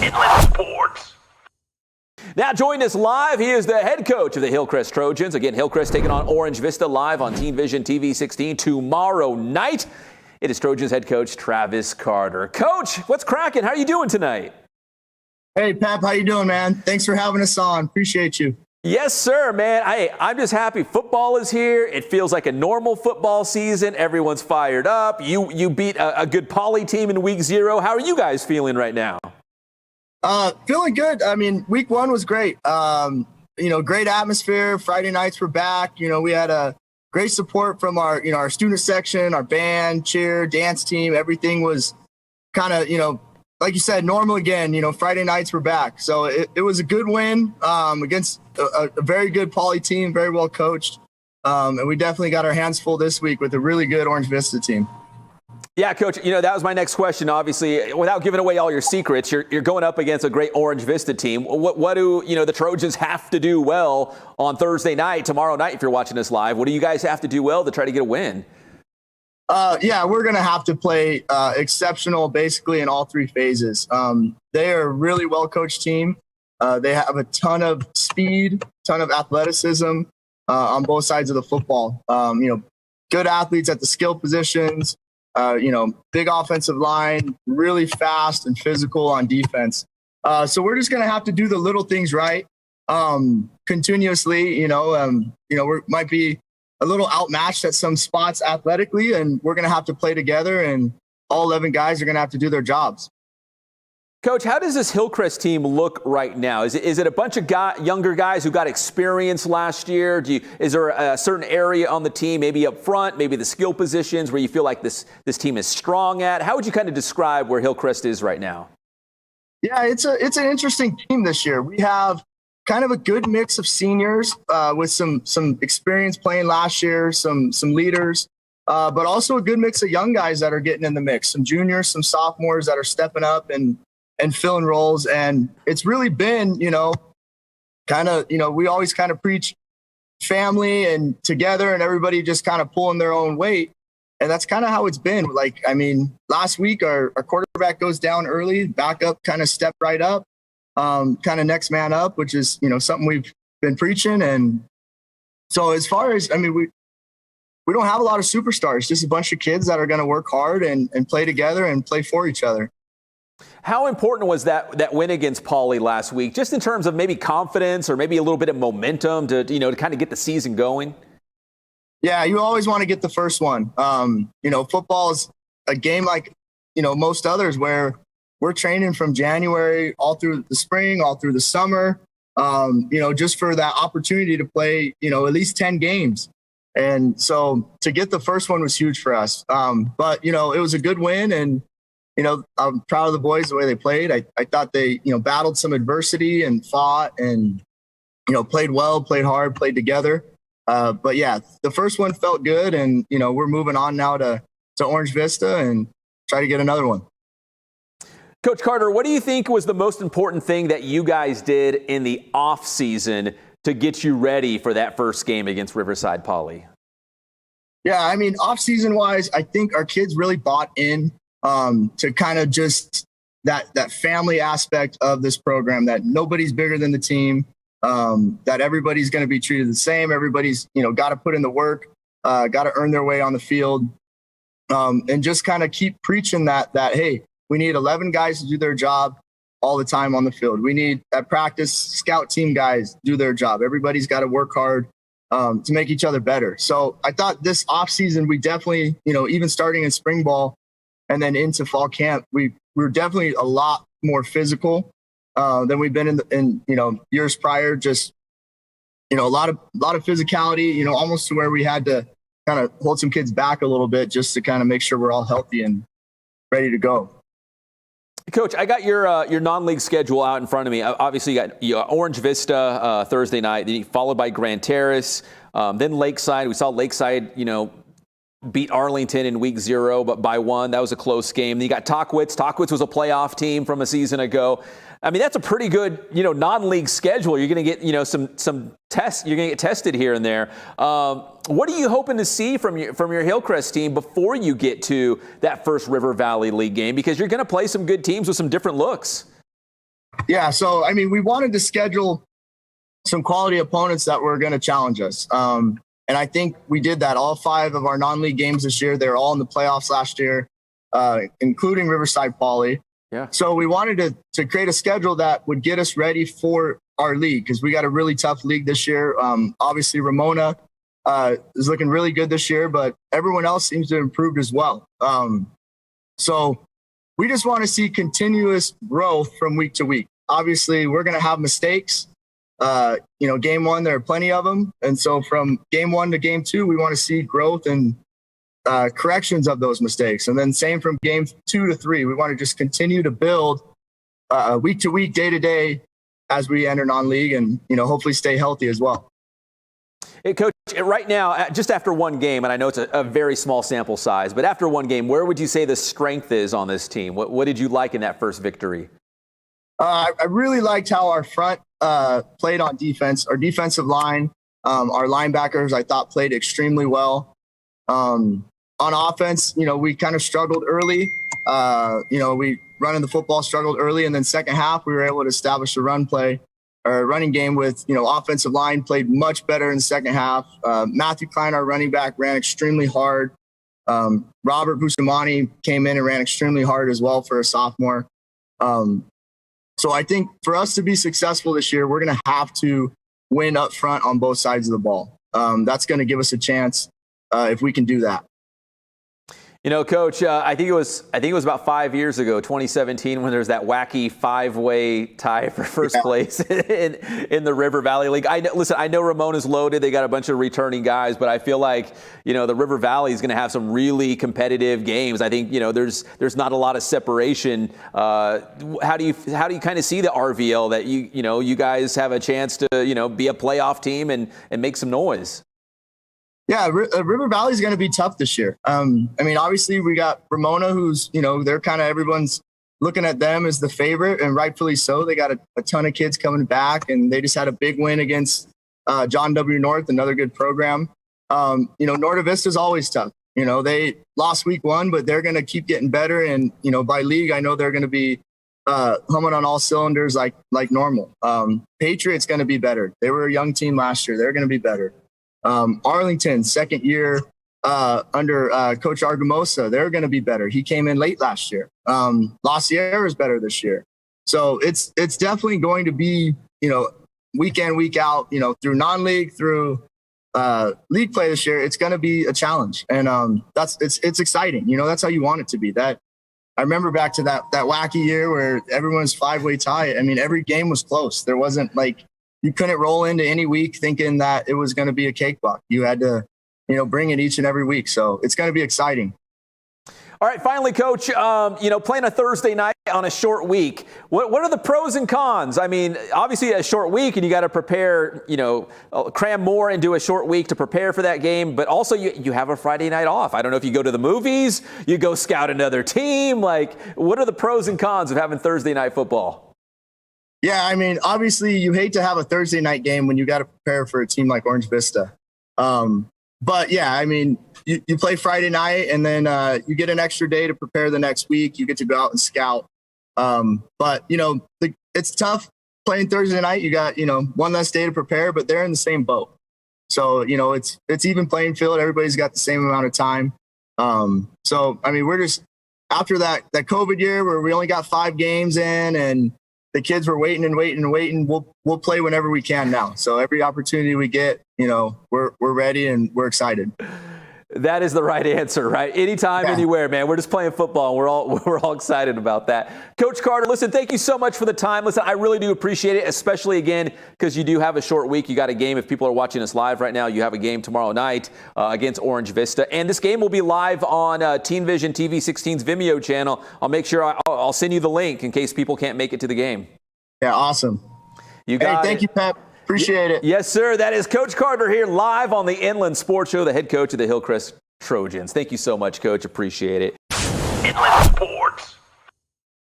Inland Sports. Now joining us live, he is the head coach of the Hillcrest Trojans. Again, Hillcrest taking on Orange Vista live on Teen Vision TV 16 tomorrow night. It is Trojans head coach Travis Carter. Coach, what's cracking? How are you doing tonight? Hey, Pep, how you doing, man? Thanks for having us on. Appreciate you. Yes, sir, man. I'm just happy football is here. It feels like a normal football season. Everyone's fired up. You beat a good Poly team in week 0. How are you guys feeling right now? Feeling good. I mean, week 1 was great. Great atmosphere. Friday nights were back. We had a great support from our student section, our band, cheer, dance team. Everything was kind of, like you said, normal again. Friday nights were back. So it was a good win against a very good Poly team, very well coached. And we definitely got our hands full this week with a really good Orange Vista team. Yeah, Coach, that was my next question. Obviously, without giving away all your secrets, you're going up against a great Orange Vista team. What do the Trojans have to do well on Thursday night, tomorrow night, if you're watching this live? What do you guys have to do well to try to get a win? We're going to have to play exceptional basically in all 3 phases. They are a really well-coached team. They have a ton of speed, ton of athleticism on both sides of the football. Good athletes at the skill positions, big offensive line, really fast and physical on defense. So we're just going to have to do the little things right continuously. We might be a little outmatched at some spots athletically, and we're going to have to play together, and all 11 guys are going to have to do their jobs. Coach, how does this Hillcrest team look right now? Is it a bunch of younger guys who got experience last year? Is there a certain area on the team, maybe up front, maybe the skill positions, where you feel like this team is strong at? How would you kind of describe where Hillcrest is right now? Yeah, it's an interesting team this year. We have kind of a good mix of seniors with some experience playing last year, some leaders, but also a good mix of young guys that are getting in the mix, some juniors, some sophomores that are stepping up and filling roles. And it's really been, we always kind of preach family and together and everybody just kind of pulling their own weight. And that's kind of how it's been. Last week, our quarterback goes down early, backup kind of stepped right up, kind of next man up, which is, something we've been preaching. And so as far as, we don't have a lot of superstars, just a bunch of kids that are going to work hard and play together and play for each other. How important was that win against Poly last week, just in terms of maybe confidence or maybe a little bit of momentum to kind of get the season going? Yeah, you always want to get the first one. Football is a game like, most others where we're training from January all through the spring, all through the summer, just for that opportunity to play, at least 10 games. And so to get the first one was huge for us. But it was a good win, and I'm proud of the boys, the way they played. I thought they, battled some adversity and fought and, played well, played hard, played together. But yeah, the first one felt good, and, we're moving on now to Orange Vista and try to get another one. Coach Carter, what do you think was the most important thing that you guys did in the offseason to get you ready for that first game against Riverside Poly? Yeah, offseason wise, I think our kids really bought in to kind of just that family aspect of this program, that nobody's bigger than the team, that everybody's going to be treated the same. Everybody's, got to put in the work, got to earn their way on the field, and just kind of keep preaching that, hey, we need 11 guys to do their job all the time on the field. We need at practice, scout team guys do their job. Everybody's got to work hard to make each other better. So I thought this offseason, we definitely, even starting in spring ball, and then into fall camp, we were definitely a lot more physical than we've been in years prior. Just a lot of physicality, almost to where we had to kind of hold some kids back a little bit just to kind of make sure we're all healthy and ready to go. Coach, I got your non-league schedule out in front of me. Obviously, you got Orange Vista Thursday night, followed by Grand Terrace, then Lakeside. We saw Lakeside, beat Arlington in week 0, but by 1. That was a close game. Then you got Tockwitz. Tockwitz was a playoff team from a season ago. That's a pretty good, non-league schedule. You're going to get, some tests. You're going to get tested here and there. What are you hoping to see from your Hillcrest team before you get to that first River Valley League game? Because you're going to play some good teams with some different looks. Yeah, so I mean, we wanted to schedule some quality opponents that were going to challenge us. And I think we did that. All 5 of our non-league games this year, they were all in the playoffs last year, including Riverside Poly. Yeah. So we wanted to create a schedule that would get us ready for our league, because we got a really tough league this year. Obviously, Ramona is looking really good this year, but everyone else seems to have improved as well. So we just want to see continuous growth from week to week. Obviously, we're going to have mistakes. Game 1, there are plenty of them. And so from game 1 to game 2, we want to see growth and corrections of those mistakes. And then same from game 2 to 3. We want to just continue to build week to week, day to day as we enter non-league and, hopefully stay healthy as well. Hey, Coach, right now, just after one game, and I know it's a very small sample size, but after one game, where would you say the strength is on this team? What did you like in that first victory? I really liked how our front played on defense. Our defensive line, our linebackers, I thought played extremely well. On offense, we kind of struggled early. We running the football struggled early, and then second half we were able to establish a running game with, offensive line played much better in the second half. Matthew Klein, our running back, ran extremely hard. Robert Bustamani came in and ran extremely hard as well for a sophomore. So I think for us to be successful this year, we're going to have to win up front on both sides of the ball. That's going to give us a chance if we can do that. Coach, I think it was about 5 years ago, 2017, when there's that wacky 5-way tie for first place in the River Valley League. I know Ramona's loaded. They got a bunch of returning guys, but I feel like, the River Valley is going to have some really competitive games. I think, there's not a lot of separation. How do you kind of see the RVL that you guys have a chance to, be a playoff team and make some noise? Yeah, River Valley is going to be tough this year. Obviously we got Ramona, who's, they're kind of everyone's looking at them as the favorite, and rightfully so. They got a ton of kids coming back, and they just had a big win against John W. North, another good program. Norte Vista is always tough. They lost week 1, but they're going to keep getting better. And, by league, I know they're going to be humming on all cylinders like normal. Patriot's going to be better. They were a young team last year. They're going to be better. Arlington, second year under Coach Argumosa, they're going to be better. He came in late last year. La Sierra is better this year. So it's definitely going to be, week in, week out, through non-league, through league play this year. It's going to be a challenge. And it's exciting. That's how you want it to be. That I remember back to that wacky year where everyone's 5-way tie. Every game was close. There wasn't you couldn't roll into any week thinking that it was going to be a cakewalk. You had to, bring it each and every week. So it's going to be exciting. All right, finally, Coach, playing a Thursday night on a short week, what are the pros and cons? Obviously a short week and you got to prepare, cram more into a short week to prepare for that game, but also you have a Friday night off. I don't know if you go to the movies, you go scout another team. What are the pros and cons of having Thursday night football? Yeah, obviously you hate to have a Thursday night game when you got to prepare for a team like Orange Vista. But yeah, you play Friday night and then you get an extra day to prepare the next week. You get to go out and scout. But it's tough playing Thursday night. You got, one less day to prepare, but they're in the same boat. So, it's even playing field. Everybody's got the same amount of time. We're just after that COVID year where we only got 5 games in and the kids were waiting. We'll play whenever we can now. So every opportunity we get, we're ready and we're excited. That is the right answer, right? Anytime, anywhere, man. We're just playing football. And we're all excited about that. Coach Carter, listen, thank you so much for the time. Listen, I really do appreciate it, especially again because you do have a short week. You got a game. If people are watching us live right now, you have a game tomorrow night against Orange Vista, and this game will be live on Teen Vision TV 16's Vimeo channel. I'll make sure I'll send you the link in case people can't make it to the game. Yeah, awesome. Thank you, Pep. Appreciate it. Yes, sir. That is Coach Carter here live on the Inland Sports Show, the head coach of the Hillcrest Trojans. Thank you so much, Coach. Appreciate it.